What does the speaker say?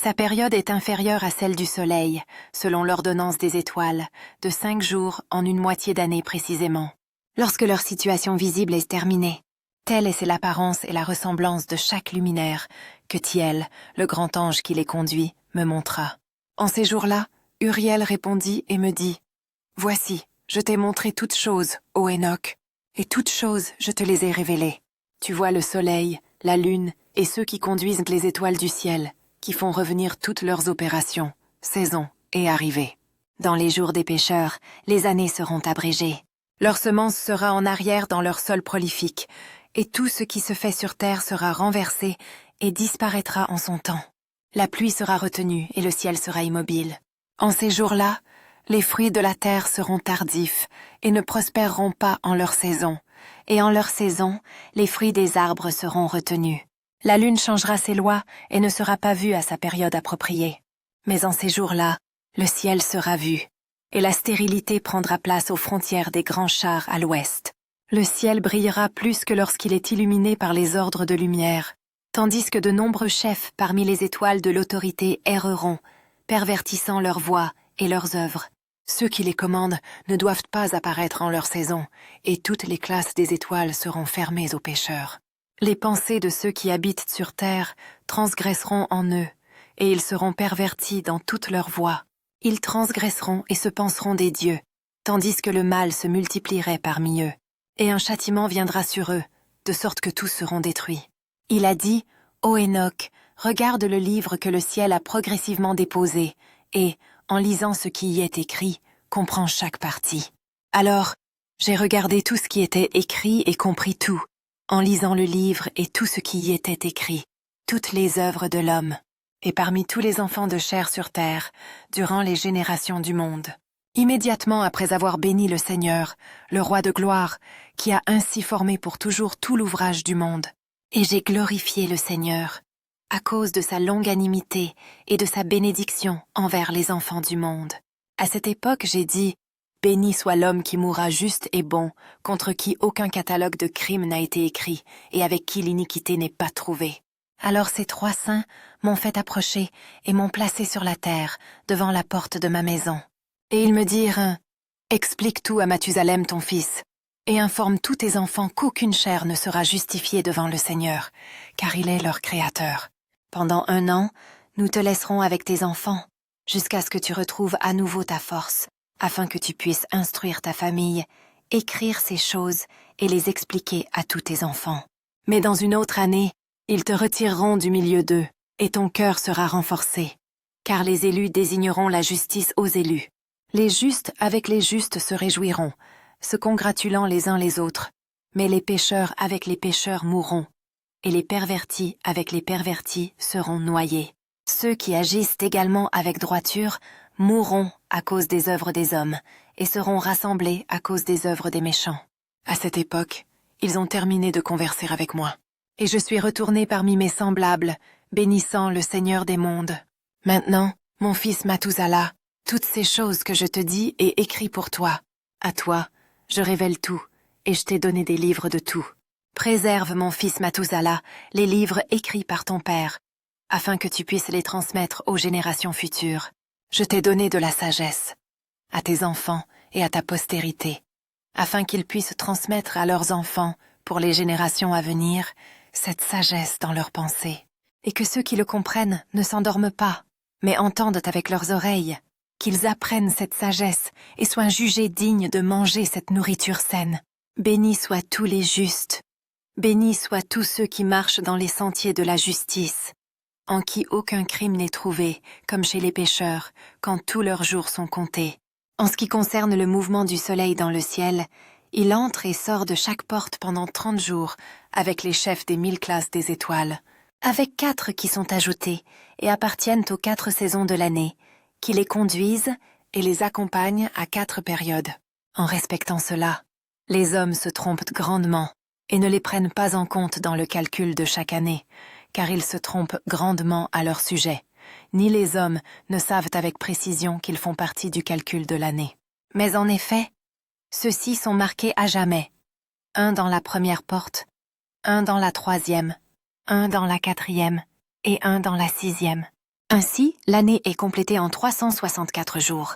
Sa période est inférieure à celle du Soleil, selon l'ordonnance des étoiles, de 5 jours en une moitié d'année précisément. Lorsque leur situation visible est terminée, telle est l'apparence et la ressemblance de chaque luminaire que Thiel, le grand ange qui les conduit, me montra. En ces jours-là, Uriel répondit et me dit « Voici, je t'ai montré toutes choses, ô Enoch, et toutes choses je te les ai révélées. Tu vois le soleil, la lune et ceux qui conduisent les étoiles du ciel, qui font revenir toutes leurs opérations, saisons et arrivées. Dans les jours des pécheurs, les années seront abrégées. Leur semence sera en arrière dans leur sol prolifique, et tout ce qui se fait sur terre sera renversé et disparaîtra en son temps. La pluie sera retenue et le ciel sera immobile. En ces jours-là, les fruits de la terre seront tardifs et ne prospéreront pas en leur saison, et en leur saison, les fruits des arbres seront retenus. La lune changera ses lois et ne sera pas vue à sa période appropriée. Mais en ces jours-là, le ciel sera vu, et la stérilité prendra place aux frontières des grands chars à l'ouest. Le ciel brillera plus que lorsqu'il est illuminé par les ordres de lumière, tandis que de nombreux chefs parmi les étoiles de l'autorité erreront, pervertissant leurs voix et leurs œuvres. Ceux qui les commandent ne doivent pas apparaître en leur saison, et toutes les classes des étoiles seront fermées aux pécheurs. Les pensées de ceux qui habitent sur terre transgresseront en eux, et ils seront pervertis dans toutes leurs voies. Ils transgresseront et se penseront des dieux, tandis que le mal se multiplierait parmi eux, et un châtiment viendra sur eux, de sorte que tous seront détruits. Il a dit, ô Enoch, regarde le livre que le ciel a progressivement déposé, et, en lisant ce qui y est écrit, comprends chaque partie. Alors, j'ai regardé tout ce qui était écrit et compris tout, en lisant le livre et tout ce qui y était écrit, toutes les œuvres de l'homme, et parmi tous les enfants de chair sur terre, durant les générations du monde. Immédiatement après avoir béni le Seigneur, le Roi de gloire, qui a ainsi formé pour toujours tout l'ouvrage du monde, et j'ai glorifié le Seigneur, à cause de sa longanimité et de sa bénédiction envers les enfants du monde. À cette époque, j'ai dit, « Béni soit l'homme qui mourra juste et bon, contre qui aucun catalogue de crimes n'a été écrit, et avec qui l'iniquité n'est pas trouvée. » Alors ces 3 saints m'ont fait approcher et m'ont placé sur la terre, devant la porte de ma maison. Et ils me dirent, « Explique tout à Mathusalem ton fils, et informe tous tes enfants qu'aucune chair ne sera justifiée devant le Seigneur, car il est leur Créateur. Pendant 1 an, nous te laisserons avec tes enfants, jusqu'à ce que tu retrouves à nouveau ta force, afin que tu puisses instruire ta famille, écrire ces choses et les expliquer à tous tes enfants. Mais dans une autre année, ils te retireront du milieu d'eux, et ton cœur sera renforcé, car les élus désigneront la justice aux élus. Les justes avec les justes se réjouiront, se congratulant les uns les autres, mais les pécheurs avec les pécheurs mourront, et les pervertis avec les pervertis seront noyés. Ceux qui agissent également avec droiture mourront à cause des œuvres des hommes, et seront rassemblés à cause des œuvres des méchants. À cette époque, ils ont terminé de converser avec moi, et je suis retourné parmi mes semblables, bénissant le Seigneur des mondes. Maintenant, mon fils Mathusala, toutes ces choses que je te dis et écris pour toi. À toi, je révèle tout, et je t'ai donné des livres de tout. Préserve, mon fils Mathusala, les livres écrits par ton père, afin que tu puisses les transmettre aux générations futures. Je t'ai donné de la sagesse, à tes enfants et à ta postérité, afin qu'ils puissent transmettre à leurs enfants, pour les générations à venir, cette sagesse dans leurs pensées, et que ceux qui le comprennent ne s'endorment pas, mais entendent avec leurs oreilles, qu'ils apprennent cette sagesse et soient jugés dignes de manger cette nourriture saine. Bénis soient tous les justes, bénis soient tous ceux qui marchent dans les sentiers de la justice, en qui aucun crime n'est trouvé, comme chez les pécheurs, quand tous leurs jours sont comptés. En ce qui concerne le mouvement du soleil dans le ciel, il entre et sort de chaque porte pendant 30 jours, avec les chefs des 1000 classes des étoiles, avec 4 qui sont ajoutés et appartiennent aux 4 saisons de l'année, qui les conduisent et les accompagnent à 4 périodes. En respectant cela, les hommes se trompent grandement et ne les prennent pas en compte dans le calcul de chaque année, car ils se trompent grandement à leur sujet. Ni les hommes ne savent avec précision qu'ils font partie du calcul de l'année. Mais en effet, ceux-ci sont marqués à jamais, un dans la première porte, un dans la 3e, un dans la 4e et un dans la 6e. Ainsi, l'année est complétée en 364 jours.